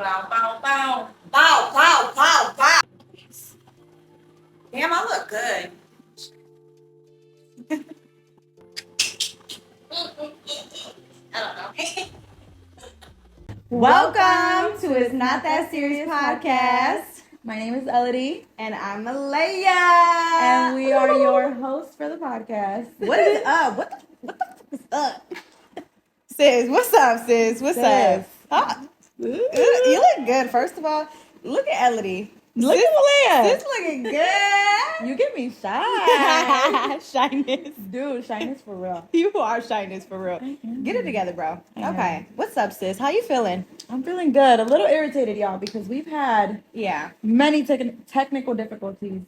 Bow, bow, bow. Bow, bow, bow, bow. Damn, I look good. I don't know. Welcome to It's Not That Serious Podcast. My name is Elodie. And I'm Malia. And we are your hosts for the podcast. What is up? What the fuck is up? Sis, what's up, sis? What's up? Huh? You look good, first of all. Look at Elodie. Look at Malia. Sis looking good. You give me shy. Shyness. Dude, shyness for real. You are shyness for real. Get it together, bro. Okay. What's up, sis? How you feeling? I'm feeling good. A little irritated, y'all, because we've had many technical difficulties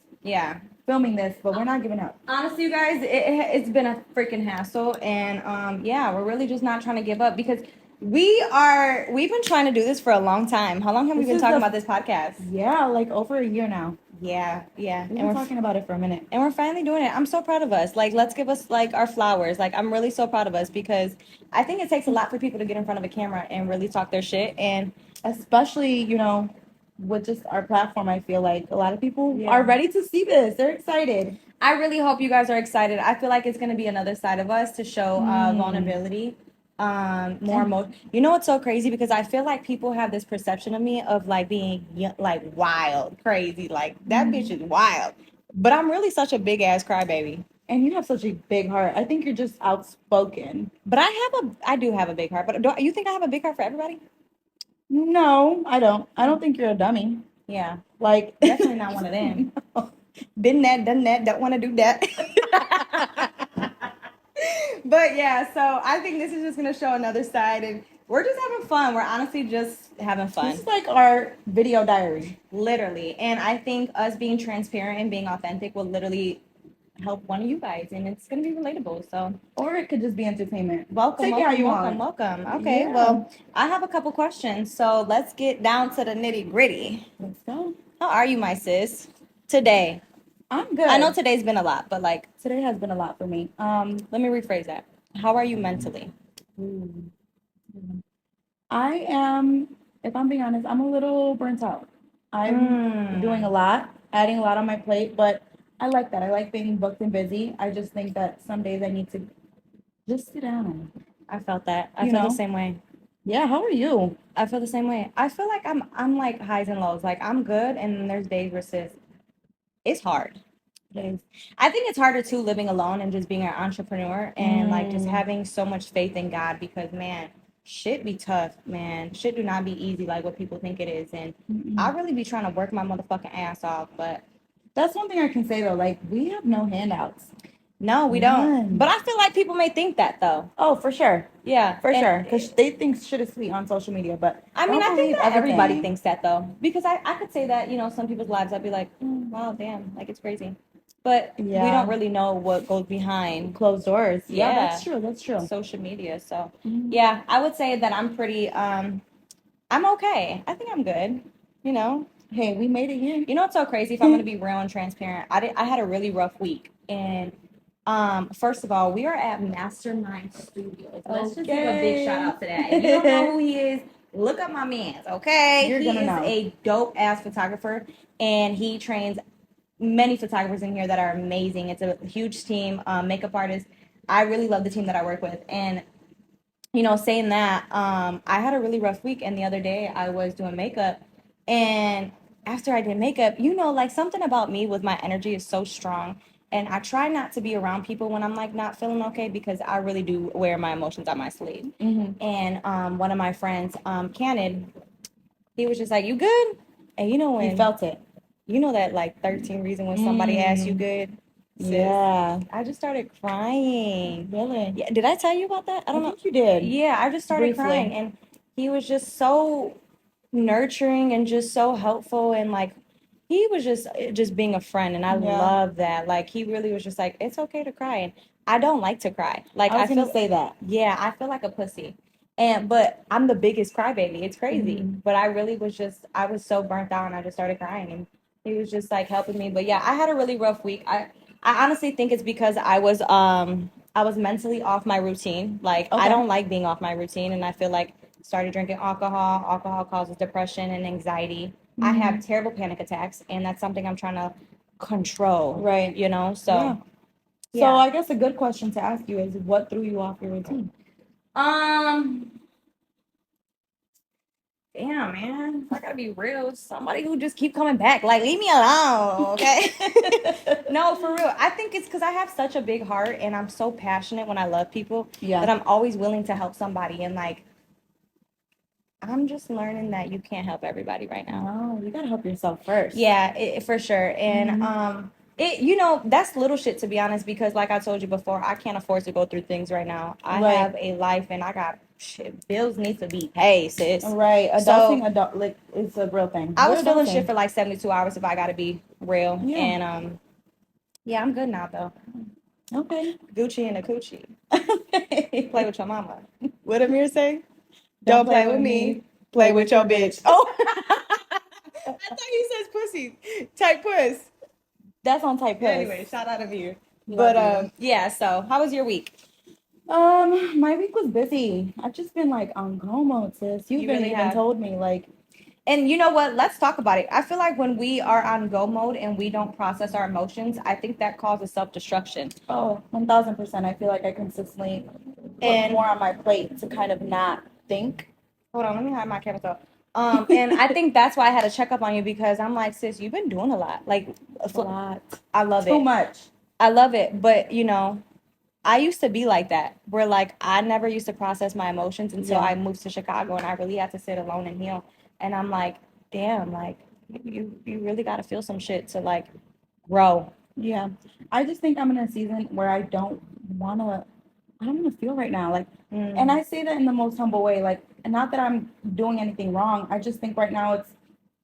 filming this, but we're not giving up. Honestly, you guys, it's been a freaking hassle, and we're really just not trying to give up because we've been trying to do this for a long time. How long have we been talking about this podcast? Yeah, like over a year now. Yeah. We've been talking about it for a minute. And we're finally doing it. I'm so proud of us. Like, let's give us, like, our flowers. Like, I'm really so proud of us because I think it takes a lot for people to get in front of a camera and really talk their shit. And especially, with just our platform, I feel like a lot of people are ready to see this. They're excited. I really hope you guys are excited. I feel like it's going to be another side of us to show vulnerability. More emotion. You know what's so crazy? Because I feel like people have this perception of me of like being like wild, crazy, like that bitch is wild. But I'm really such a big ass crybaby. And you have such a big heart. I think you're just outspoken. But I do have a big heart. But do you think I have a big heart for everybody? No, I don't. I don't think you're a dummy. Yeah, like definitely not one of them. Been that, done that, don't want to do that. But yeah, so I think this is just going to show another side, and we're just having fun. We're honestly just having fun. This is like our video diary. Literally. And I think us being transparent and being authentic will literally help one of you guys, and it's going to be relatable. So, or it could just be entertainment. Welcome. Okay, well, I have a couple questions, so let's get down to the nitty-gritty. Let's go. How are you, my sis, today? I'm good. I know today's been a lot, but like today has been a lot for me. Let me rephrase that. How are you mentally? I am, if I'm being honest, I'm a little burnt out. I'm doing a lot, adding a lot on my plate, but I like that. I like being booked and busy. I just think that some days I need to just sit down. I felt that. I feel the same way. Yeah, how are you? I feel the same way. I feel like I'm like highs and lows. Like I'm good, and then there's days where it's hard. I think it's harder too living alone and just being an entrepreneur and like just having so much faith in God because man, shit be tough, man. Shit do not be easy like what people think it is. And I really be trying to work my motherfucking ass off, but that's one thing I can say though, like we have no handouts. No, we don't. But I feel like people may think that though. Oh, for sure. Yeah, for sure. Because they think shit is sweet on social media. But I mean, I think that everybody thinks that though. Because I could say that, some people's lives, I'd be like, wow, damn, like it's crazy. But we don't really know what goes behind closed doors. Yeah, that's true. That's true. Social media. So, yeah, I would say that I'm pretty, I'm okay. I think I'm good, Hey, we made it here. You know what's so crazy? If I'm going to be real and transparent, I had a really rough week. And first of all, we are at Mastermind Studios. Let's just give a big shout out to that. If you don't know who he is, look up my man's, okay? He is a dope-ass photographer, and he trains many photographers in here that are amazing. It's a huge team, makeup artists. I really love the team that I work with. And, saying that, I had a really rough week, and the other day I was doing makeup, and after I did makeup, like something about me with my energy is so strong. And I try not to be around people when I'm like not feeling okay because I really do wear my emotions on my sleeve. And one of my friends, Cannon, he was just like, "You good?" And when you felt it, that like 13 reason when somebody asks you good. Sis, yeah, I just started crying. Really? Yeah. Did I tell you about that? I don't know if you did. Yeah, I just started crying, and he was just so nurturing and just so helpful, and like he was just being a friend, and I love that. Like he really was just like, it's okay to cry, and I don't like to cry. Like I was gonna say that. Yeah, I feel like a pussy, but I'm the biggest crybaby. It's crazy, but I really was I was so burnt out, and I just started crying, and he was just like helping me. But yeah, I had a really rough week. I honestly think it's because I was mentally off my routine. Like I don't like being off my routine, and I feel like started drinking alcohol. Alcohol causes depression and anxiety. I have terrible panic attacks, and that's something I'm trying to control. Right. You know, so So I guess a good question to ask you is, what threw you off your routine? Damn, man, I gotta be real. Somebody who just keep coming back, like leave me alone, okay? No, for real. I think it's because I have such a big heart, and I'm so passionate when I love people that I'm always willing to help somebody. And like, I'm just learning that you can't help everybody right now. No, you gotta help yourself first. Yeah, for sure. And that's little shit, to be honest, because like I told you before, I can't afford to go through things right now. I have a life, and I got shit. Bills need to be paid, sis. Right. Adulting, like, it's a real thing. I was feeling shit for like 72 hours, if I gotta be real. Yeah. And yeah, I'm good now though. Okay. Gucci and a coochie. Play with your mama. What Amir say? Don't play with me. Play with your bitch. Oh, I thought he says pussy. Tight puss. That's on Tight Puss. Anyway, shout out Amir. But yeah. So, how was your week? My week was busy. I've just been like on go mode, sis. You really even told me like. And you know what? Let's talk about it. I feel like when we are on go mode and we don't process our emotions, I think that causes self-destruction. Oh, 1000%. I feel like I consistently put more on my plate to kind of not think. Hold on, let me hide my camera though. And I think that's why I had to check up on you, because I'm like, sis, you've been doing a lot. Like a lot. I love it. Too much. I love it. But I used to be like that, where like I never used to process my emotions until I moved to Chicago, and I really had to sit alone and heal. And I'm like, damn, like you really got to feel some shit to like grow. Yeah. I just think I'm in a season where I don't want to feel right now. Like, and I say that in the most humble way, like, and not that I'm doing anything wrong. I just think right now it's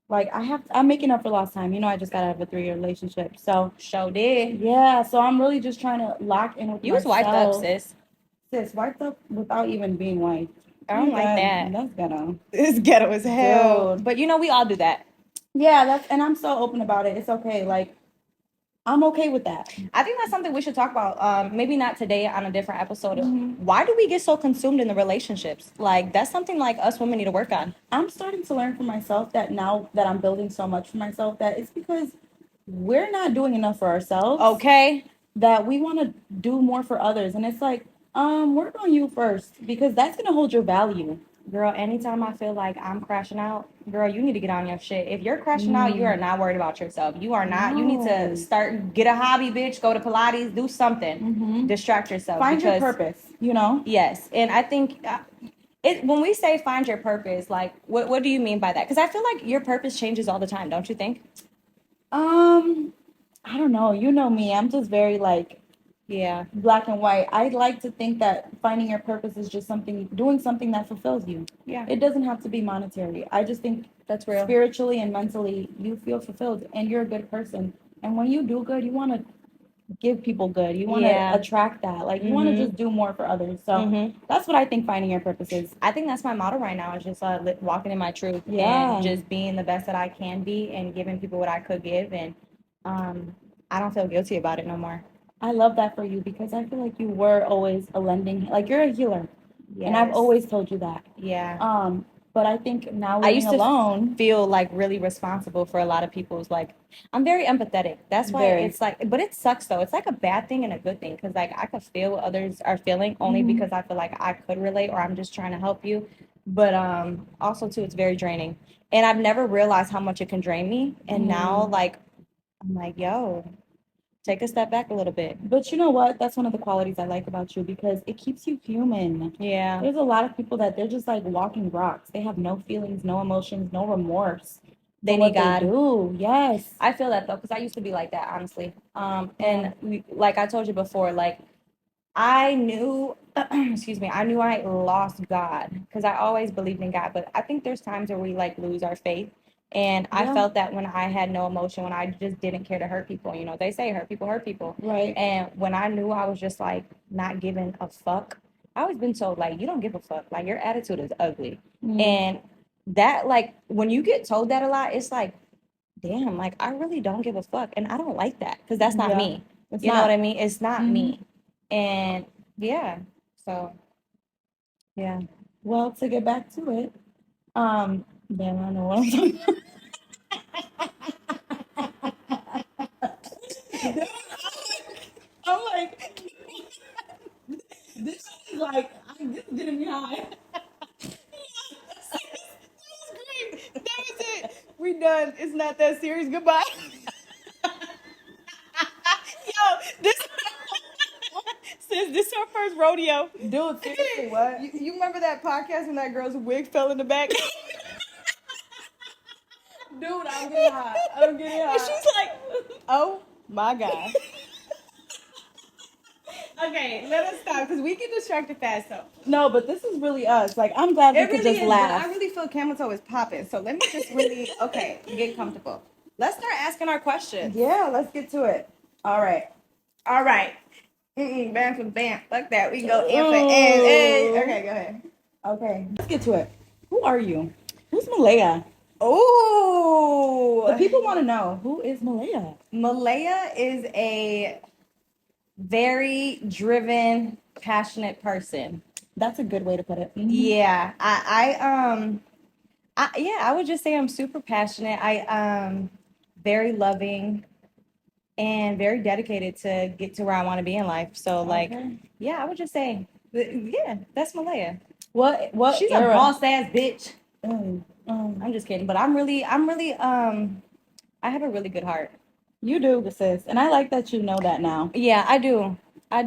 like I'm making up for lost time. I just got out of a 3-year relationship. So did. Yeah. So I'm really just trying to lock in with myself. You was wiped up, sis. Sis, wiped up without even being wiped. I don't like that. That's ghetto. It's ghetto as hell. Dude. But we all do that. Yeah, and I'm so open about it. It's okay. Like, I'm okay with that. I think that's something we should talk about. Maybe not today, on a different episode. Why do we get so consumed in the relationships? Like, that's something like us women need to work on. I'm starting to learn for myself that now that I'm building so much for myself, that it's because we're not doing enough for ourselves. Okay. That we want to do more for others. And it's like, work on you first, because that's going to hold your value. Girl, anytime I feel like I'm crashing out, girl, you need to get on your shit. If you're crashing out, you are not worried about yourself. You are not. No. You need to get a hobby, bitch. Go to Pilates, do something. Distract yourself. Find your purpose, Yes. And I think when we say find your purpose, like, what do you mean by that? Because I feel like your purpose changes all the time, don't you think? I don't know. You know me. I'm just very like, black and white. I like to think that finding your purpose is just doing something that fulfills you. Yeah. It doesn't have to be monetary. I just think that's real. Spiritually and mentally, you feel fulfilled and you're a good person. And when you do good, you want to give people good. You want to attract that. Like, you want to just do more for others. So that's what I think finding your purpose is. I think that's my motto right now, is just walking in my truth. And just being the best that I can be and giving people what I could give. And I don't feel guilty about it no more. I love that for you, because I feel like you were always like, you're a healer. Yes. And I've always told you that. Yeah. But I think now living alone, feel like really responsible for a lot of people's, like, I'm very empathetic. That's why it's like, but it sucks though. It's like a bad thing and a good thing, because like I could feel what others are feeling only because I feel like I could relate, or I'm just trying to help you. But also too, it's very draining. And I've never realized how much it can drain me. And now, like, I'm like, yo, take a step back a little bit. But you know what? That's one of the qualities I like about you, because it keeps you human. Yeah. There's a lot of people that they're just like walking rocks. They have no feelings, no emotions, no remorse. They need God. They do. Yes. I feel that though, because I used to be like that, honestly. And like I told you before, like, I knew, I knew I lost God, because I always believed in God. But I think there's times where we like lose our faith. And I felt that when I had no emotion, when I just didn't care to hurt people. They say hurt people. Right. And when I knew I was just like not giving a fuck, I always been told, like, you don't give a fuck. Like, your attitude is ugly. And that, like, when you get told that a lot, it's like, damn, like, I really don't give a fuck. And I don't like that, because that's not me. You know what I mean? It's not me. And so, yeah. Well, to get back to it, damn, I know what I'm talking about. I'm like, this is like, this is getting me high. Great. That was it. We done. It's not that serious. Goodbye. Yo, this says this her first rodeo. Dude, seriously, what? You remember that podcast when that girl's wig fell in the back? Dude, I'm getting hot. I'm getting hot. And she's like, oh my God. Okay, let us stop because we get distracted fast. So No, but this is really us. Like, I'm glad we could just laugh. But I really feel camel toe is popping. So let me just really get comfortable. Let's start asking our questions. Yeah, let's get to it. All right. Bam for bam. Fuck that. We can go in for in. Okay, go ahead. Okay, let's get to it. Who are you? Who's Malia? Oh, The people want to know, who is Malia? Malia is a very driven, passionate person. That's a good way to put it. Mm-hmm. Yeah, I would just say I'm super passionate. Very loving and very dedicated to get to where I want to be in life. So I would just say, yeah, that's Malia. What She's era? a boss ass bitch. I'm just kidding, but I have a really good heart. You do, sis, and I like that you know that now. Yeah, I do. I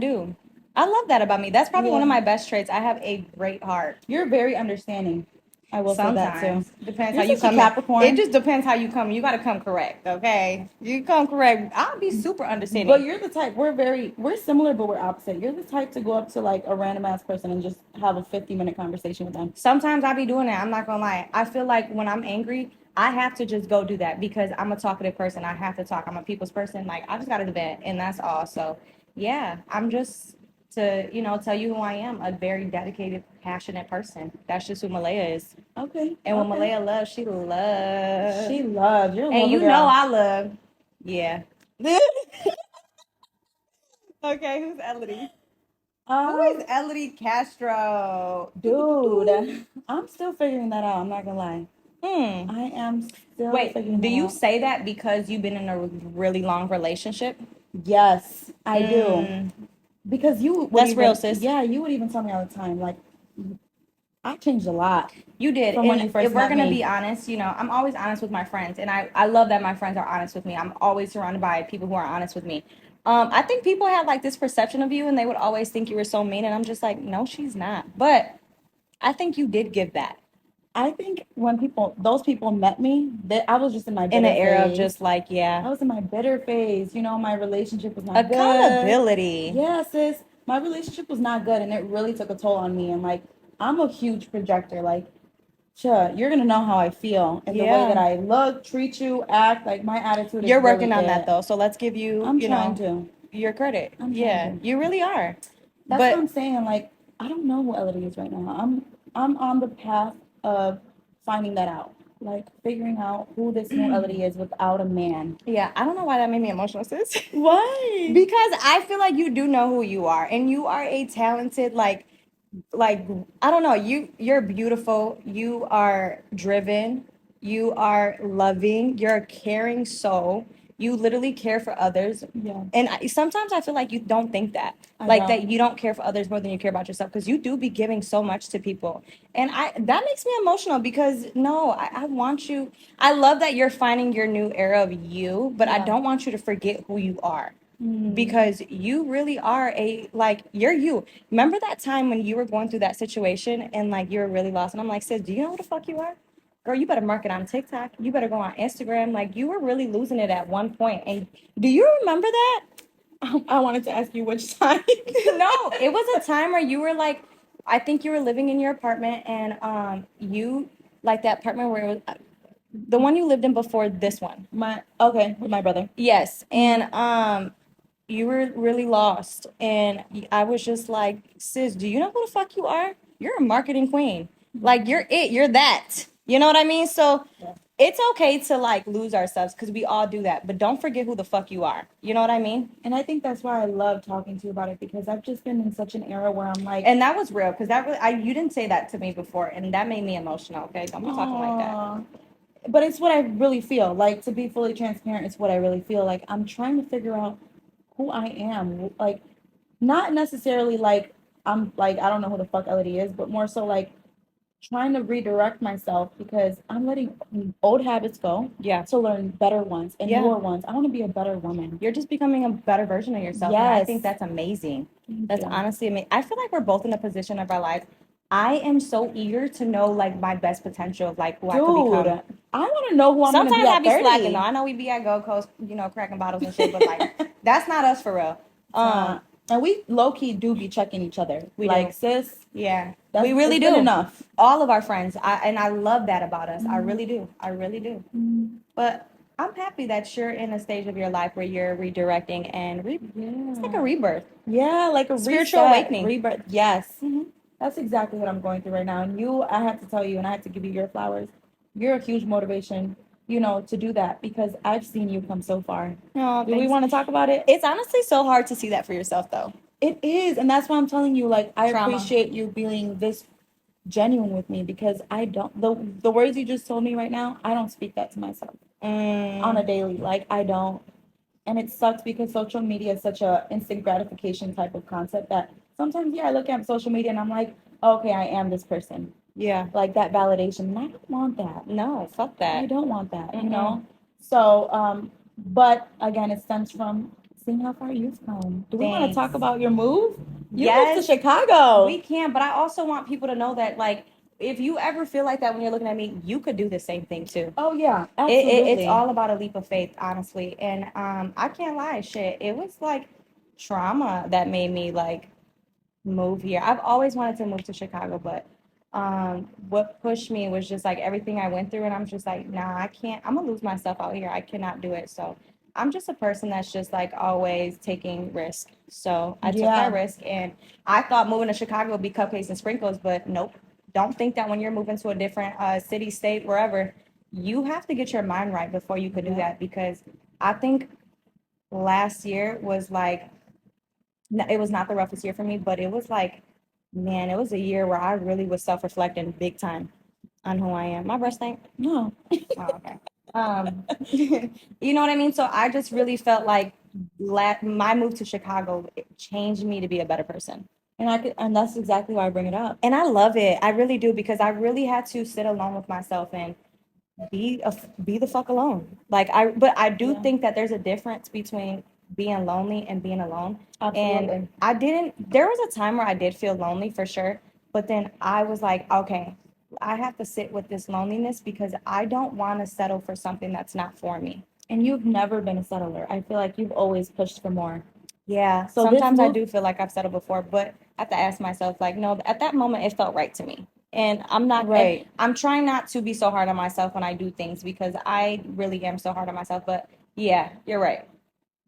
love that about me. That's probably one of my best traits. I have a great heart. You're very understanding. I will say that too. Depends how you come. Capricorn. It just depends how you come. You got to come correct, okay? You come correct. I'll be super understanding. But you're the type. We're similar, but we're opposite. You're the type to go up to like a random ass person and just have a 50-minute conversation with them. Sometimes I be doing that. I'm not gonna lie. I feel like when I'm angry, I have to just go do that because I'm a talkative person. I have to talk. I'm a people's person. Like I just got to vent, and that's all. So yeah, I'm just to tell you who I am. A very dedicated, passionate person. That's just who Malia is. Okay. And when Malia loves, she loves. She loves. You're a and you girl. know I love. Yeah. Okay, who's Elodie? Who is Elodie Castro? Dude, I'm still figuring that out. I'm not gonna lie. I am still figuring that out. Do you say that because you've been in a really long relationship? Yes, I do. Because that's real, sis. Yeah, you would even tell me all the time. Like, I changed a lot. You did. From when you first if we're gonna be honest, I'm always honest with my friends, and I love that my friends are honest with me. I'm always surrounded by people who are honest with me. I think people have like this perception of you, and they would always think you were so mean, and I'm just like, no, she's not. But I think you did give that. I think when those people met me, that I was just in my bitter phase. Era of just like, I was in my bitter phase. My relationship was not good. Accountability. Yeah, sis. My relationship was not good, and it really took a toll on me. And like, I'm a huge projector. Like, you're gonna know how I feel and the way that I look, treat you, act. Like my attitude. You're working on that though, so let's give you. I'm trying to. Your credit. You really are. That's what I'm saying. Like, I don't know who Elodie is right now. I'm on the path of finding that out, like figuring out who this new Elodie is without a man. Yeah, I don't know why that made me emotional, sis. Why? Because I feel like you do know who you are, and you are a talented, like I don't know, you're beautiful, you are driven, you are loving, you're a caring soul. You literally care for others. Yeah. And sometimes I feel like you don't think that. That you don't care for others more than you care about yourself, because you do be giving so much to people. And that makes me emotional because I want you. I love that you're finding your new era of you, but I don't want you to forget who you are. Because you really are you're you. Remember that time when you were going through that situation and like you were really lost? And I'm like, sis, do you know who the fuck you are? Girl, you better market on TikTok. You better go on Instagram. Like, you were really losing it at one point. And do you remember that? I wanted to ask you which time. No, it was a time where you were like, I think you were living in your apartment, and you like that apartment where it was the one you lived in before this one. With my brother. Yes, and you were really lost, and I was just like, sis, do you know who the fuck you are? You're a marketing queen. Like, you're that. You know what I mean? So Yeah. it's okay to like lose ourselves because we all do that. But don't forget who the fuck you are. You know what I mean? And I think that's why I love talking to you about it, because I've just been in such an era where I'm like, And that was real because that really, you didn't say that to me before, and that made me emotional. Okay, don't be talking like that. "Aw." But it's what I really feel. Like, to be fully transparent, it's what I really feel. Like, I'm trying to figure out who I am. Like, not necessarily like I'm like, I don't know who the fuck Elodie is, but more so like trying to redirect myself, because I'm letting old habits go Yeah, to learn better ones and Yeah. newer ones. I want to be a better woman. you're just becoming a better version of yourself, and I Yes. think that's amazing. That's Yeah. honestly amazing. I feel like we're both in a position of our lives. I am so eager to know like my best potential of like who I could become. Dude, I want to know who I'm going to Sometimes be I at be 30. slacking though. I know we be at Gold Coast, you know, cracking bottles and shit, but like that's not us for real. And we low key do be checking each other. We like, do. sis, Yeah, that's, we really it's good do. enough. All of our friends, and I love that about us. I really do. I really do. But I'm happy that you're in a stage of your life where you're redirecting and it's like a rebirth. Yeah, like a Spiritual reset, awakening. rebirth. Yes. Mhm. That's exactly what I'm going through right now. And you, I have to tell you, and I have to give you your flowers. You're a huge motivation, to do that, because I've seen you come so far. Oh, Do we thanks. want to talk about it? It's honestly so hard to see that for yourself, though. It is. And that's why I'm telling you, like, I Trauma. appreciate you being this genuine with me, because I don't, the words you just told me right now, I don't speak that to myself on a daily. Like, I don't. And it sucks because social media is such a instant gratification type of concept that sometimes, I look at social media and I'm like, okay, I am this person. Yeah. Like that validation. And I don't want that. No, fuck that. I don't want that, Mm-mm. So, but again, it stems from seeing how far you've come. Do we want to Thanks. talk about your move? You Yes. moved to Chicago. We can, but I also want people to know that, like, if you ever feel like that when you're looking at me, you could do the same thing too. Oh yeah, absolutely. It's all about a leap of faith, honestly. And I can't lie, shit. It was like trauma that made me like move here. I've always wanted to move to Chicago, but what pushed me was just like everything I went through, and I'm just like, nah, I can't. I'm gonna lose myself out here. I cannot do it. So I'm just a person that's just like always taking risk. So I took Yeah. that risk, and I thought moving to Chicago would be cupcakes and sprinkles, but nope. Don't think that when you're moving to a different city, state, wherever, you have to get your mind right before you could do that, because I think last year was like, it was not the roughest year for me, but it was like, man, it was a year where I really was self-reflecting big time on who I am. My breast stank? No. Oh, okay. You know what I mean? So I just really felt like my move to Chicago, it changed me to be a better person. And that's exactly why I bring it up. And I love it. I really do, because I really had to sit alone with myself and be the fuck alone. But I do think that there's a difference between being lonely and being alone. Absolutely. And there was a time where I did feel lonely for sure, but then I was like, okay, I have to sit with this loneliness because I don't want to settle for something that's not for me. And you've never been a settler. I feel like you've always pushed for more. Yeah, So sometimes I do feel like I've settled before, but I have to ask myself, like, no, at that moment it felt right to me. And I'm not Right. I'm trying not to be so hard on myself when I do things, because I really am so hard on myself. But yeah, you're right.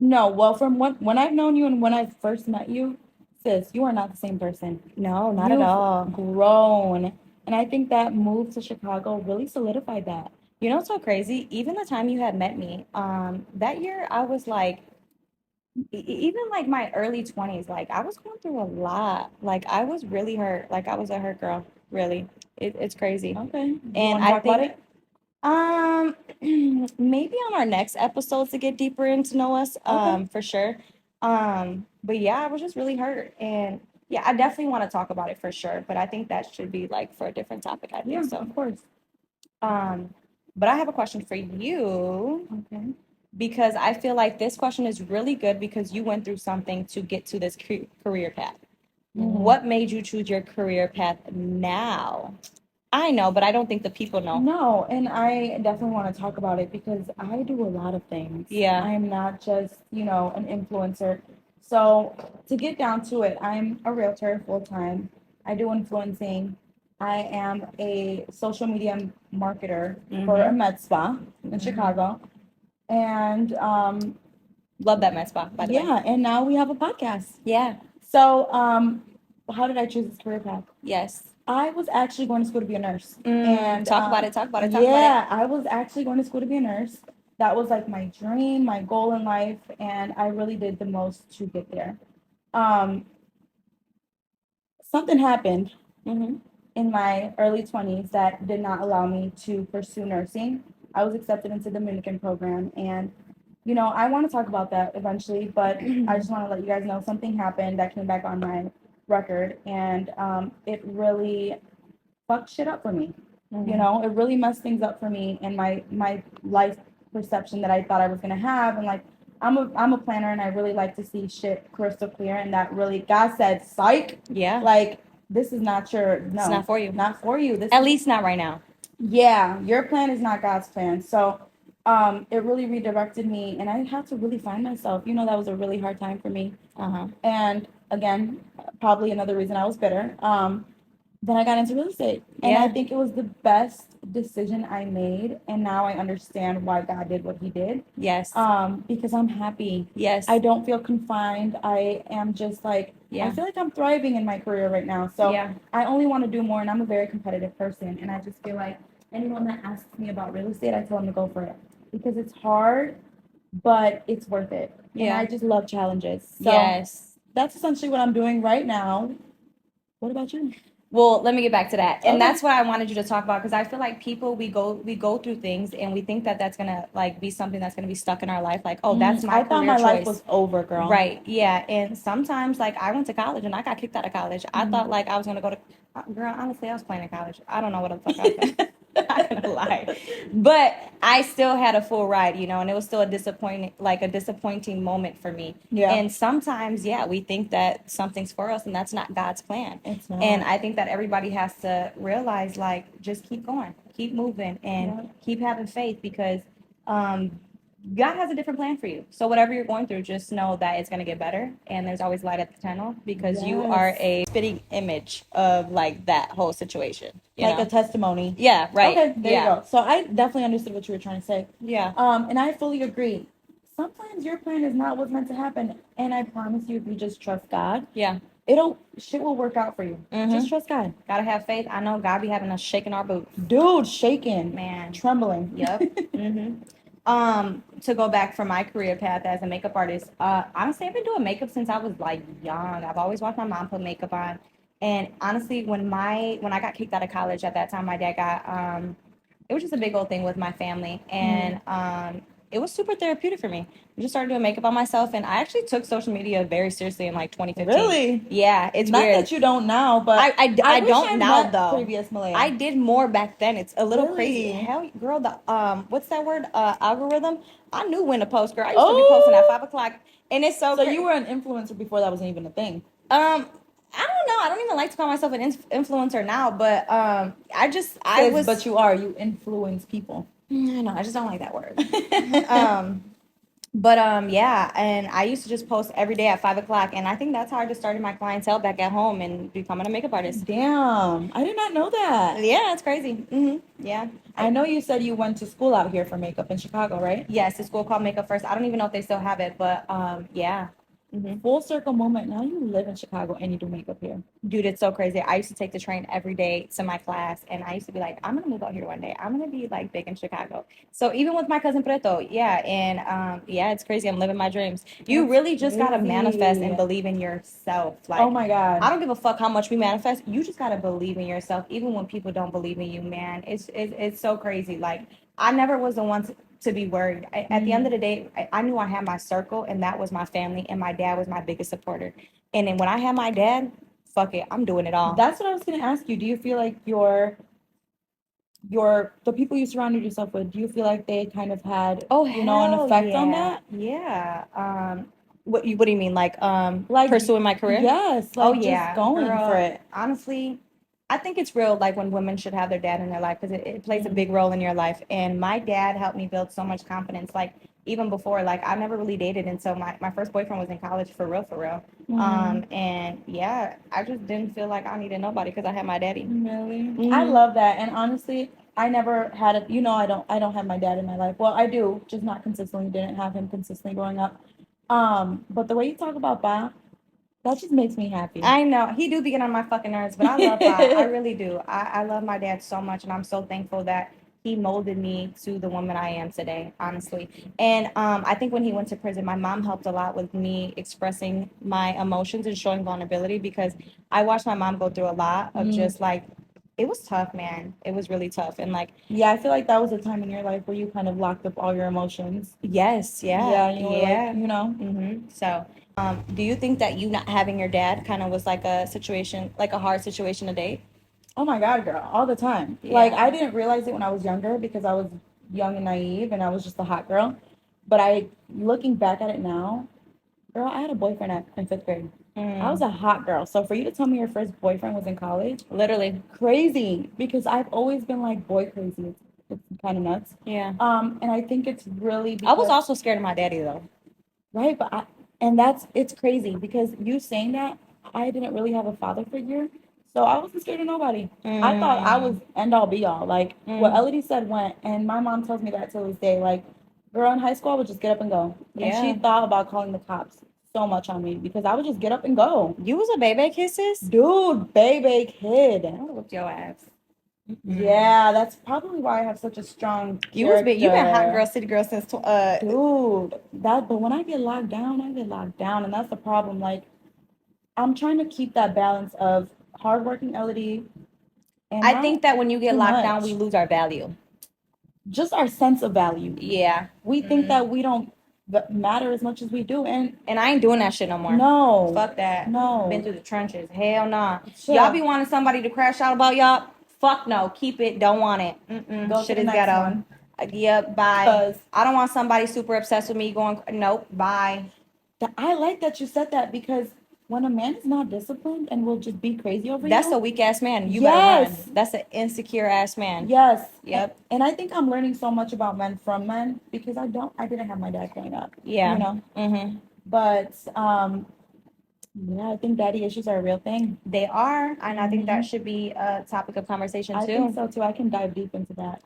No, well, from when I've known you and when I first met you, sis, you are not the same person. No, not You've at all. grown. And I think that move to Chicago really solidified that. You know what's so crazy? Even the time you had met me, that year I was like, even like my early 20s, like I was going through a lot. Like I was really hurt. Like I was a hurt girl, really. It's crazy. Okay. Do you And wanna I talk about think it? maybe on our next episode to get deeper into know us, Okay. for sure. But yeah, I was just really hurt, and yeah, I definitely want to talk about it for sure. But I think that should be like for a different topic. I think Yeah, so. of course. But I have a question for you, Okay. because I feel like this question is really good because you went through something to get to this career path. What made you choose your career path now? I know, but I don't think the people know. No, and I definitely want to talk about it because I do a lot of things. Yeah. I am not just, an influencer. So to get down to it, I'm a realtor full time. I do influencing. I am a social media marketer for a med spa in Chicago. And Love that med spa, by the way. yeah, and now we have a podcast. Yeah. So how did I choose this career path? Yes. I was actually going to school to be a nurse. And talk about it. Yeah, I was actually going to school to be a nurse. That was like my dream, my goal in life, and I really did the most to get there. Um, Something happened in my early 20s that did not allow me to pursue nursing. I was accepted into the Dominican program, and I want to talk about that eventually, but I just want to let you guys know something happened that came back on my record, and it really fucked shit up for me. It really messed things up for me and my life perception that I thought I was gonna have, and like I'm a planner and I really like to see shit crystal clear, and that really God said, psych. Yeah. Like, this is not It's not for you. Not for you. At least not right now. Yeah, your plan is not God's plan. So it really redirected me, and I had to really find myself. That was a really hard time for me. And again, probably another reason I was bitter. Then I got into real estate, and I think it was the best decision I made. And now I understand why God did what He did. Yes. Because I'm happy. Yes. I don't feel confined. I am just like, I feel like I'm thriving in my career right now. So I only want to do more, and I'm a very competitive person. And I just feel like anyone that asks me about real estate, I tell them to go for it because it's hard, but it's worth it. And I just love challenges. So that's essentially what I'm doing right now. What about you? Well, let me get back to that. And that's what I wanted you to talk about, because I feel like people, we go through things and we think that that's going to like be something that's going to be stuck in our life. Like, oh, that's my career choice. I thought my life was over, girl. Right. Yeah. And sometimes, like, I went to college and I got kicked out of college. I thought like I was going to go to, girl, honestly, I was playing in college. I don't know what the fuck I was doing. I'm not gonna lie, but I still had a full ride, and it was still a disappointing moment for me. Yeah. And sometimes, we think that something's for us, and that's not God's plan. It's not. And I think that everybody has to realize, like, just keep going, keep moving, and keep having faith, because God has a different plan for you. So whatever you're going through, just know that it's going to get better, and there's always light at the tunnel, because you are a spitting image of like that whole situation. Like a testimony. Yeah, right. Okay, there you go. So I definitely understood what you were trying to say. Yeah. And I fully agree. Sometimes your plan is not what's meant to happen, and I promise you, if you just trust God, shit will work out for you. Just trust God. Gotta have faith. I know God be having us shaking our boots. Dude, shaking. Man. Trembling. Yep. To go back from my career path as a makeup artist, honestly, I've been doing makeup since I was like young. I've always watched my mom put makeup on. And honestly, when I got kicked out of college at that time, my dad got, it was just a big old thing with my family. And it was super therapeutic for me. I just started doing makeup on myself, and I actually took social media very seriously in like 2015. Really? Yeah, it's not weird. That you don't now, but I don't now though. Previous Malia. I did more back then. It's a little crazy. Hell, girl, the what's that word? Algorithm. I knew when to post, girl. I used to be posting at 5:00, and it's so. So you were an influencer before that wasn't even a thing. I don't know. I don't even like to call myself an influencer now, but But you are. You influence people. I know. I just don't like that word. Yeah, and I used to just post every day at 5:00, and I think that's how I just started my clientele back at home and becoming a makeup artist. Damn, I did not know that. Yeah, it's crazy. Yeah. I know you said you went to school out here for makeup in Chicago, right? Yes, a school called Makeup First. I don't even know if they still have it, but yeah. Full circle moment. Now you live in Chicago and you do makeup here. Dude, it's so crazy. I used to take the train every day to my class, and I used to be like, I'm gonna move out here one day. I'm gonna be like big in Chicago. So even with my cousin Preto, and it's crazy. I'm living my dreams. You really just gotta manifest and believe in yourself. Like, oh my God, I don't give a fuck how much we manifest. You just gotta believe in yourself, even when people don't believe in you, man. It's so crazy. Like, I never was the one to be worried. At the end of the day, I knew I had my circle, and that was my family, and my dad was my biggest supporter. And then when I had my dad, fuck it, I'm doing it all. That's what I was going to ask you. Do you feel like the people you surrounded yourself with, do you feel like they kind of had an effect on that? Yeah. What do you mean, like pursuing my career? Yes. Like, just going for it. Honestly, I think it's real, like, when women should have their dad in their life, because it plays a big role in your life. And my dad helped me build so much confidence. Like, even before, like, I never really dated until my first boyfriend was in college, for real. And yeah, I just didn't feel like I needed nobody because I had my daddy. Really? I love that. And honestly, I never had I don't have my dad in my life. Well, I do, just not consistently. Didn't have him consistently growing up. But the way you talk about Bob, That just makes me happy. I know. He do be getting on my fucking nerves, but I love Bob. I really do. I love my dad so much, and I'm so thankful that he molded me to the woman I am today, honestly. And I think when he went to prison, my mom helped a lot with me expressing my emotions and showing vulnerability, because I watched my mom go through a lot of just like, it was tough, man. It was really tough. And like, yeah, I feel like that was a time in your life where you kind of locked up all your emotions. yes, yeah. Yeah, you were like, you know. So, do you think that you not having your dad kind of was like a situation, like a hard situation to date? Oh my God, girl, all the time. Yeah. Like, I didn't realize it when I was younger because I was young and naive and I was just a hot girl. But looking back at it now, girl, I had a boyfriend in 5th grade. I was a hot girl. So for you to tell me your first boyfriend was in college, Literally. crazy. Because I've always been like boy crazy. It's kind of nuts. Yeah. And I think it's really I was also scared of my daddy though. right, but it's crazy because you saying that I didn't really have a father figure, so I wasn't scared of nobody. I thought I was end all be all. Like what Elodie said went, and my mom tells me that till this day. Like, girl, in high school, I would just get up and go, and she thought about calling the cops so much on me because I would just get up and go. You was a baby kid, sis? Dude, baby kid. I whooped your ass. Yeah, that's probably why I have such a strong character. You've been hot girl, city girl since dude. But when I get locked down, and that's the problem. Like, I'm trying to keep that balance of hardworking Elodie. And I think that when you get locked down, much. we lose our value. Just our sense of value. Yeah. We think that we don't matter as much as we do, and I ain't doing that shit no more. No. Fuck that. No. Been through the trenches. Hell nah. Sure. Y'all be wanting somebody to crash out about y'all? Fuck no. Keep it. Don't want it. Go shit to the is next ghetto. one. Yep. Bye. I don't want somebody super obsessed with me going. Nope. Bye. I like that you said that because when a man is not disciplined and will just be crazy over That's you, a weak ass man. You better run. That's an insecure ass man. Yes. Yep. And I think I'm learning so much about men from men because I didn't have my dad growing up. Yeah. You know. But yeah, I think daddy issues are a real thing. They are, and I think that should be a topic of conversation too. I think so too. I can dive deep into that.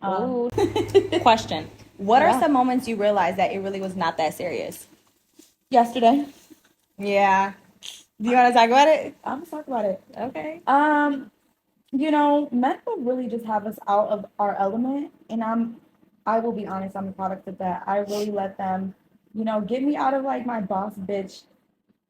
Question: what are some moments you realized that it really was not that serious? Yesterday. Yeah. Do you want to talk about it? I'm gonna talk about it. Okay. You know, men will really just have us out of our element, and I will be honest, I'm a product of that. I really let them, get me out of like my boss bitch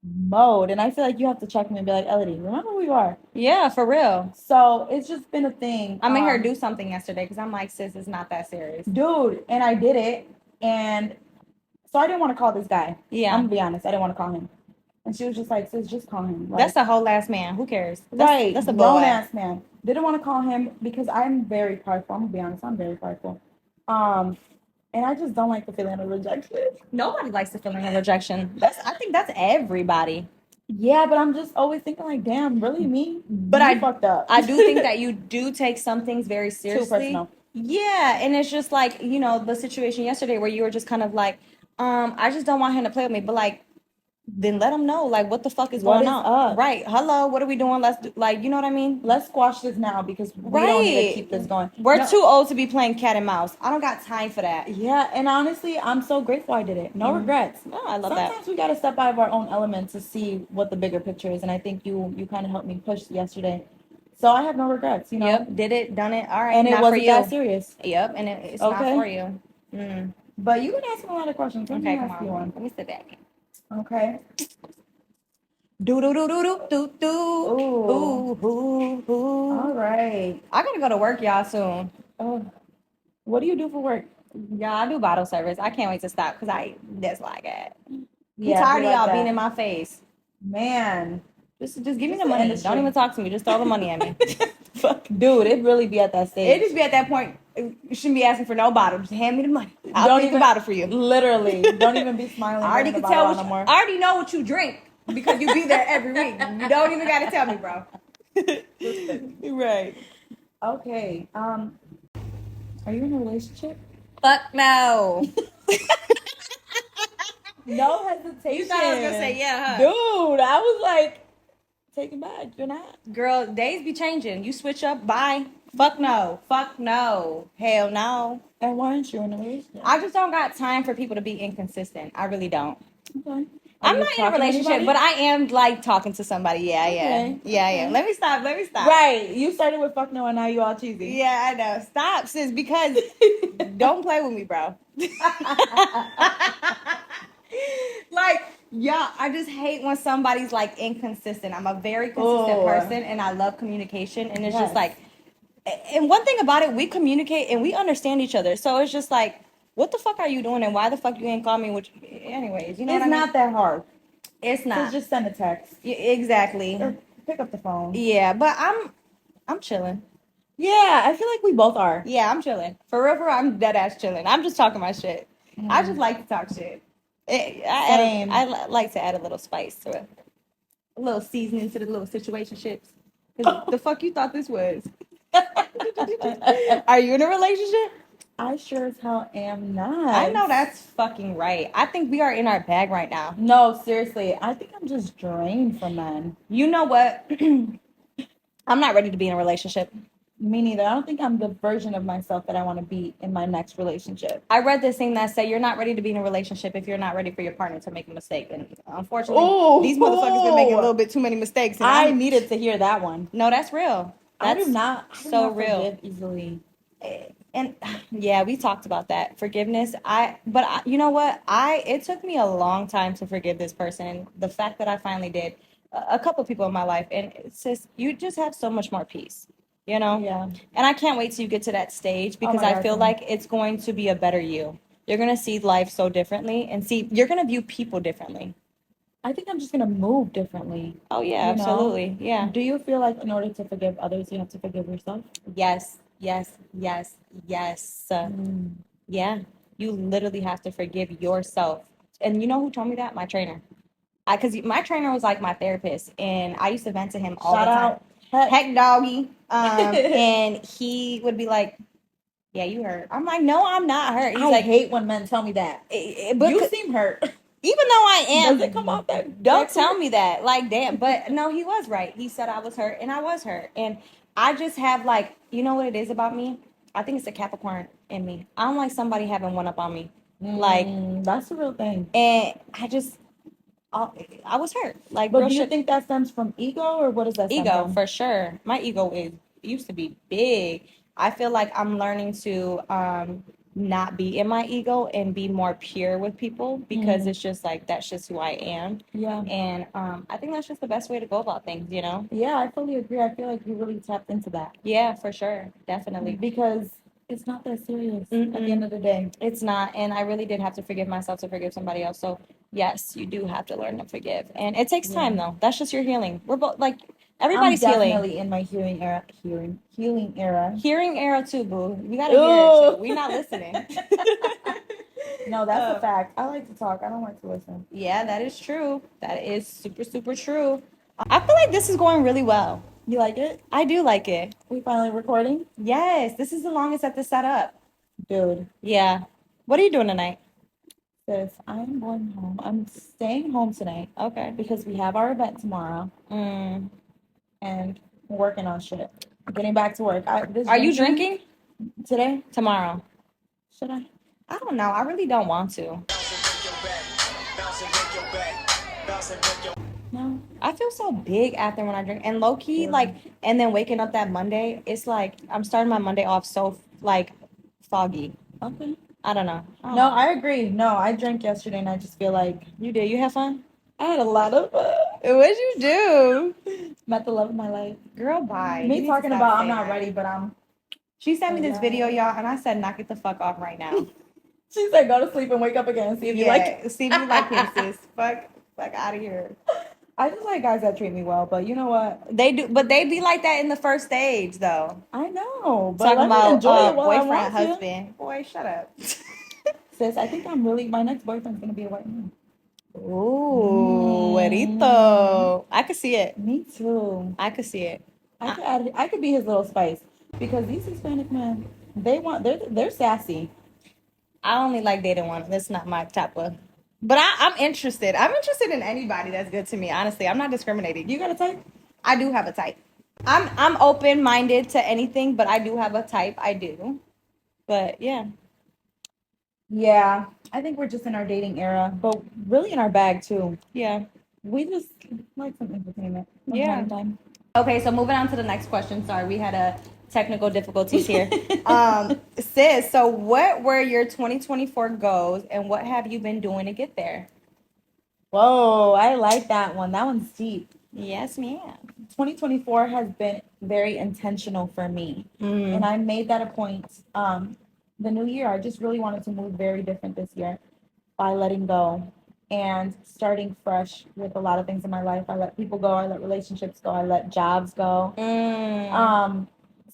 mode, and I feel like you have to check me and be like, Elodie, remember who you are? Yeah, for real. So it's just been a thing. I made her do something yesterday because I'm like, sis, it's not that serious, dude, and I did it, and so I didn't want to call this guy. Yeah, I'm gonna be honest, I didn't want to call him, and she was just like, sis, just call him. Like, that's a whole ass man. Who cares? That's a grown ass man. Didn't want to call him because I'm very prideful. I'm gonna be honest, I'm very prideful. And I just don't like the feeling of rejection. Nobody likes the feeling of rejection. I think that's everybody. Yeah, but I'm just always thinking like, damn, really me? But I fucked up. I do think that you do take some things very seriously. Too personal. Yeah, and it's just like, the situation yesterday where you were just kind of like, I just don't want him to play with me, but like, then let him know, like, what the fuck is going on? Up? Right. Hello, what are we doing? Let's do, like, you know what I mean? Let's squash this now because we don't need to keep this going. We're too old to be playing cat and mouse. I don't got time for that. Yeah, and honestly, I'm so grateful I did it. No regrets. Oh, I love that. Sometimes we got to step out of our own element to see what the bigger picture is, and I think you kind of helped me push yesterday. So I have no regrets, Yep, did it, done it, all right. And it wasn't that serious. Yep, and it's not for you. But you've been asking a lot of questions. Okay, come on. Let me sit back. Okay. Do do do do do do do. Ooh. All right. I gotta go to work, y'all, soon. Oh, what do you do for work? Yeah, I do bottle service. I can't wait to stop because that's what I got. Yeah, I'm tired of y'all being in my face. Man, just give me the money. Don't even talk to me. Just throw the money at me. Fuck, dude, it really be at that stage. It just be at that point. You shouldn't be asking for no bottle. Just hand me the money. I'll drink the bottle for you. Literally, don't even be smiling. I already can tell. I already know what you drink. Because you be there every week. You don't even gotta tell me, bro. Right. Okay. Are you in a relationship? Fuck no. No hesitation. You thought I was gonna say yeah, huh? Dude, I was like, take it back. You're not. Girl, days be changing. You switch up, bye. Fuck no. Fuck no. Hell no. And why aren't you in a relationship? I just don't got time for people to be inconsistent. I really don't. Okay. I'm not in a relationship, but I am like talking to somebody. Yeah, Okay. yeah. Let me stop. Right. You started with fuck no and now you all cheesy. Yeah, I know. Stop, sis, because don't play with me, bro. Like, yeah, I just hate when somebody's like inconsistent. I'm a very consistent person and I love communication. And it's just like, and one thing about it, we communicate and we understand each other. So it's just like, what the fuck are you doing and why the fuck you ain't call me? Which, anyways, you know what I mean? It's not that hard. It's not. So just send a text. Exactly. Or pick up the phone. Yeah, but I'm chilling. Yeah, I feel like we both are. Yeah, I'm chilling. For real, I'm dead ass chilling. I'm just talking my shit. I just like to talk shit. I like to add a little spice to it. A little seasoning to the little situationships. The fuck you thought this was? Are you in a relationship? I sure as hell am not. I know that's fucking right. I think we are in our bag right now. No, seriously. I think I'm just drained from men. You know what? I'm not ready to be in a relationship. Me neither. I don't think I'm the version of myself that I want to be in my next relationship. I read this thing that said you're not ready to be in a relationship if you're not ready for your partner to make a mistake. And unfortunately, these motherfuckers been making a little bit too many mistakes. And I needed to hear that one. No, that's real. That's I do not real. Forgive easily. And yeah, we talked about that forgiveness. You know what? It took me a long time to forgive this person. The fact that I finally did, a couple people in my life, and it's just you just have so much more peace. You know? Yeah. And I can't wait till you get to that stage because I feel like it's going to be a better you. You're going to see life so differently and you're going to view people differently. I think I'm just going to move differently. Oh, yeah, absolutely. Yeah. Do you feel like in order to forgive others, you have to forgive yourself? Yes. Yeah. You literally have to forgive yourself. And you know who told me that? My trainer. Because my trainer was like my therapist and I used to vent to him all the time. Heck doggy. And he would be like, yeah, you hurt. I'm like, no, I'm not hurt. He's like, hate when men tell me that. But you seem hurt. Even though I am. Does it come off that? Don't tell me that. Like, damn. But no, he was right. He said I was hurt and I was hurt. And I just have like, you know what it is about me? I think it's a Capricorn in me. I don't like somebody having one up on me. Like, that's the real thing. And I was hurt. Like, but do you think that stems from ego or what is that? Ego, for sure. My ego used to be big. I feel like I'm learning to not be in my ego and be more pure with people because it's just like that's just who I am. Yeah. And I think that's just the best way to go about things, you know? Yeah, I fully agree. I feel like you really tapped into that. Yeah, for sure. Definitely. Because it's not that serious at the end of the day. It's not. And I really did have to forgive myself to forgive somebody else. So, yes, you do have to learn to forgive. And it takes time, though. That's just your healing. We're both, like, everybody's healing. I'm definitely in my healing era. Hearing era, too, boo. We got to hear it, too. We're not listening. No, that's a fact. I like to talk. I don't like to listen. Yeah, that is true. That is super, super true. I feel like this is going really well. You like it? I do like it. We finally recording? Yes, this is the longest that this set up. Dude. Yeah. What are you doing tonight? Sis, I'm going home. I'm staying home tonight. Okay. Because we have our event tomorrow. And we're working on shit. Getting back to work. Are you drinking? Today? Tomorrow. Should I? I don't know. I really don't want to. No. I feel so big after when I drink. And low key, like, and then waking up that Monday, it's like I'm starting my Monday off so, like, foggy. Okay. I don't know. I agree. No, I drank yesterday and I just feel like. You did? You have fun? I had a lot of fun. What'd you do? Met the love of my life. Girl, bye. Me talking about I'm not ready, but I'm. She sent me this video, y'all, and I said, knock it the fuck off right now. She said, go to sleep and wake up again. See if you like it. See if you like him, sis. Fuck out of here. I just like guys that treat me well, but you know what? They do, but they be like that in the first stage, though. I know, but talking about boyfriend, husband. Boy, shut up. Sis, I think my next boyfriend's gonna be a white man. Ooh, güerito. I could see it. Me too. I could see it. I could be his little spice because these Hispanic men, they're sassy. I only like dating one. That's not my type of. But I'm interested. I'm interested in anybody that's good to me. Honestly, I'm not discriminating. You got a type? I do have a type. I'm open-minded to anything, but I do have a type. I do. But yeah. Yeah, I think we're just in our dating era, but really in our bag too. Yeah. We just like some entertainment from Yeah. time to time. Okay, so moving on to the next question. Sorry, we had a technical difficulties here. Sis, so what were your 2024 goals and what have you been doing to get there? Whoa, I like that one. That one's deep. Yes, ma'am. 2024 has been very intentional for me. And I made that a point. The new year, I just really wanted to move very different this year by letting go and starting fresh with a lot of things in my life. I let people go, I let relationships go, I let jobs go.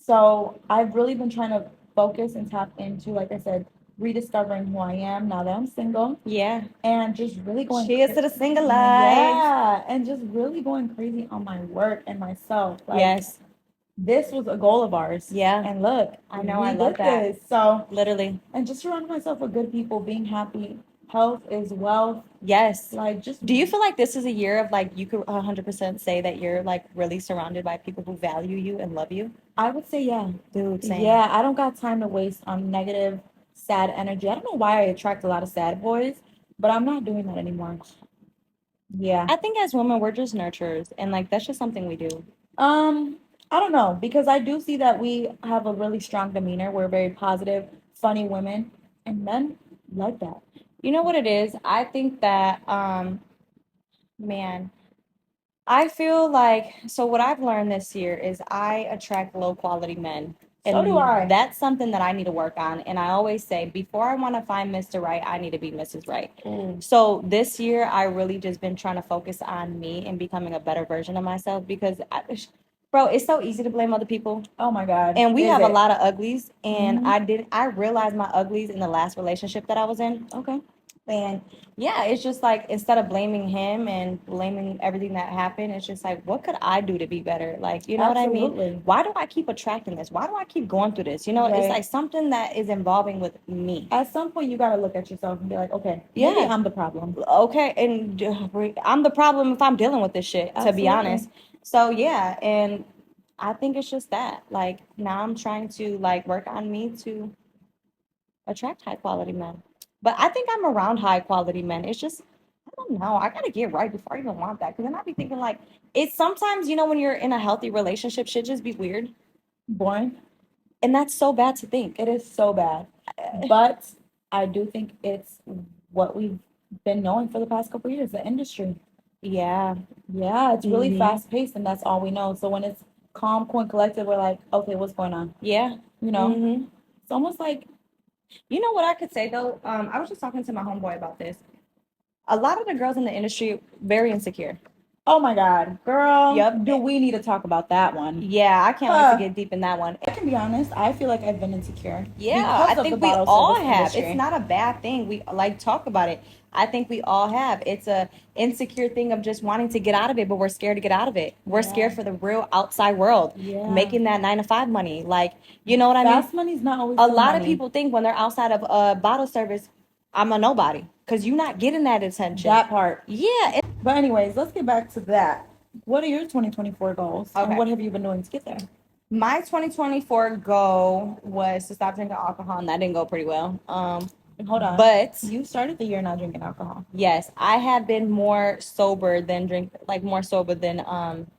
So I've really been trying to focus and tap into, like I said, rediscovering who I am now that I'm single. Yeah. And just really going Cheers to the single life. Yeah, and just really going crazy on my work and myself. Like, yes. This was a goal of ours. Yeah. And look, I know, we I love did that. this. So literally. And just surrounding myself with good people, being happy. Health is wealth. Yes. Like, just do you feel like this is a year of like you could 100% say that you're like really surrounded by people who value you and love you? I would say yeah. Dude, same. Yeah, I don't got time to waste on negative, sad energy. I don't know why I attract a lot of sad boys, but I'm not doing that anymore. Yeah. I think as women we're just nurturers and like that's just something we do. I don't know, because I do see that we have a really strong demeanor. We're very positive, funny women, and men like that. You know what it is? I think that man, I feel like so what I've learned this year is I attract low quality men. So do I. That's something that I need to work on. And I always say, before I want to find Mr. Right, I need to be Mrs. Right. So this year, I really just been trying to focus on me and becoming a better version of myself because, bro, it's so easy to blame other people. Oh my God. And we Is have it? a lot of uglies. And Mhm. I realized my uglies in the last relationship that I was in. Okay. And yeah, it's just like instead of blaming him and blaming everything that happened, it's just like, what could I do to be better? Like, you know what I mean? Absolutely. Why do I keep attracting this? Why do I keep going through this? You know, it's Right. like something that is involving with me. At some point, you got to look at yourself and be like, okay, maybe Yeah. I'm the problem. Okay, and I'm the problem if I'm dealing with this shit, to be Absolutely. honest. So yeah, and I think it's just that. Like now I'm trying to like work on me to attract high quality men. But I think I'm around high quality men. It's just, I don't know. I gotta get right before I even want that. Because then I be thinking like, it's sometimes, you know, when you're in a healthy relationship, shit just be weird. Boring. And that's so bad to think. It is so bad. But I do think it's what we've been knowing for the past couple of years, the industry. Yeah. Yeah, it's really Mhm. fast paced, and that's all we know. So when it's calm, cool, and collected, we're like, okay, what's going on? Yeah. You know? Mhm. It's almost like, You know what I could say though? I was just talking to my homeboy about this. A lot of the girls in the industry very insecure. oh my God, girl, Yep. do we need to talk about that one? Yeah, I can't wait to get deep in that one. I can be honest, I feel like I've been insecure. Yeah, because I of the think we bottle all service have. industry. It's not a bad thing. We like talk about it. I think we all have. It's a insecure thing of just wanting to get out of it, but we're scared to get out of it. We're scared for the real outside world, making that 9 to 5 money. Like, you know what I mean? Fast money's not always A good lot of money. people think when they're outside of bottle service, I'm a nobody because you're not getting that attention. That part. Yeah. But anyways, let's get back to that. What are your 2024 goals? Okay. And what have you been doing to get there? My 2024 goal was to stop drinking alcohol, and that didn't go pretty well. Hold on. But you started the year not drinking alcohol. yes, I have been more sober than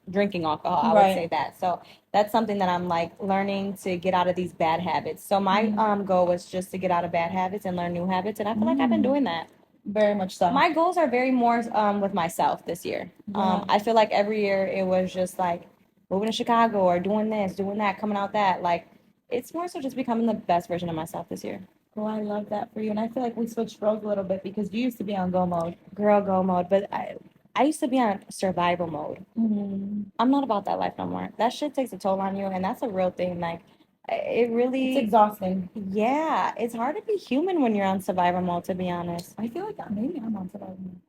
drinking alcohol. I would say that. So that's something that I'm like learning to get out of these bad habits. So my goal was just to get out of bad habits and learn new habits, and I feel like I've been doing that. Very much so. My goals are very more with myself this year. I feel like every year it was just like moving to Chicago or doing this, doing that, coming out that. Like it's more so just becoming the best version of myself this year. Oh, I love that for you. And I feel like we switched roles a little bit because you used to be on go mode. Girl, go mode. But I used to be on survival mode. I'm not about that life no more. That shit takes a toll on you, and that's a real thing. Like, it really... It's exhausting. Yeah, it's hard to be human when you're on survival mode, to be honest. I feel like maybe I'm on survival mode.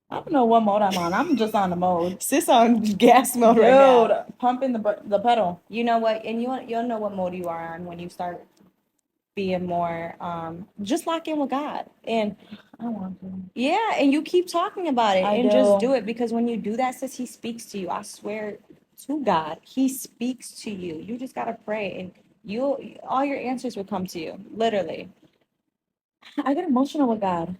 I don't know what mode I'm on. I'm just on the mode. Sis on gas mode right now. Dude, pumping the pedal. You know what? And you'll know what mode you are on when you start being more just lock in with God. And I want to. Yeah, and you keep talking about it and just do it, because when you do that, sis, he speaks to you. I swear to God, he speaks to you. You just gotta pray, and all your answers will come to you, literally. I get emotional with God.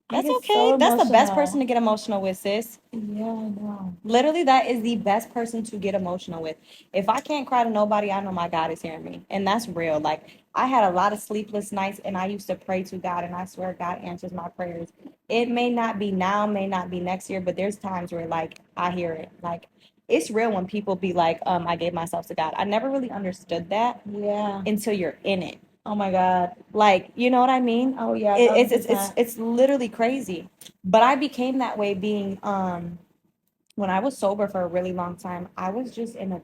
I That's get okay. so That's the best emotional. person to get emotional with, sis. Yeah, I know. Literally, that is the best person to get emotional with. If I can't cry to nobody, I know my God is hearing me. And that's real. Like, I had a lot of sleepless nights and I used to pray to God, and I swear God answers my prayers. It may not be now, may not be next year, but there's times where, like, I hear it. Like, it's real when people be like, I gave myself to God. I never really understood that Yeah. until you're in it. Oh my God. Like, you know what I mean? Oh yeah. It's literally crazy. But I became that way being when I was sober for a really long time. I was just in a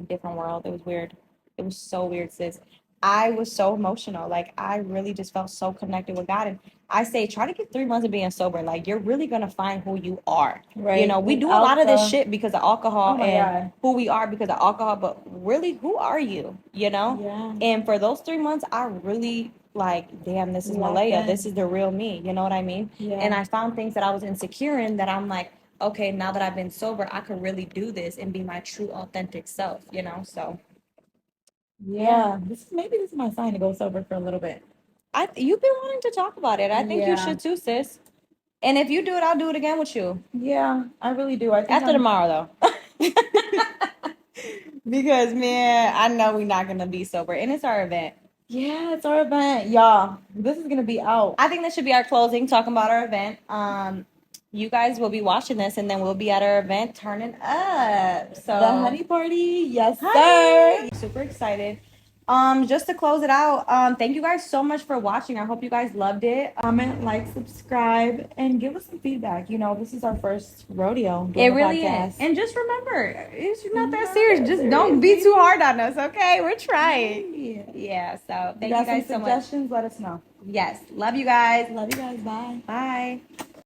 different world. It was weird. It was so weird, sis. I was so emotional. Like, I really just felt so connected with God. And I say, try to get 3 months of being sober. Like, you're really gonna find who you are. Right. You know, we do a lot of this shit because of alcohol, Oh my and God. who we are because of alcohol. But really, who are you? You know? Yeah. And for those 3 months, I really like, damn, this is Malia. This is the real me. You know what I mean? Yeah. And I found things that I was insecure in that I'm like, okay, now that I've been sober, I could really do this and be my true, authentic self, you know? So, yeah. This is my sign to go sober for a little bit. You've been wanting to talk about it. I think you Yeah. should too, sis. And if you do it, I'll do it again with you. Yeah, I really do. I think After tomorrow, though. Because, man, I know we're not going to be sober. And it's our event. Yeah, it's our event. Y'all, this is going to be out. I think this should be our closing, talking about our event. You guys will be watching this, and then we'll be at our event turning up. So The honey party, yes, honey. sir. Super excited. Just to close it out, thank you guys so much for watching. I hope you guys loved it. Comment, like, subscribe, and give us some feedback. You know, this is our first rodeo. It really is. And just remember, it's not that serious. Just don't be too hard on us, okay? We're trying. Yeah, so thank you guys so much. Suggestions, let us know. Yes. Love you guys. Love you guys. Bye. Bye.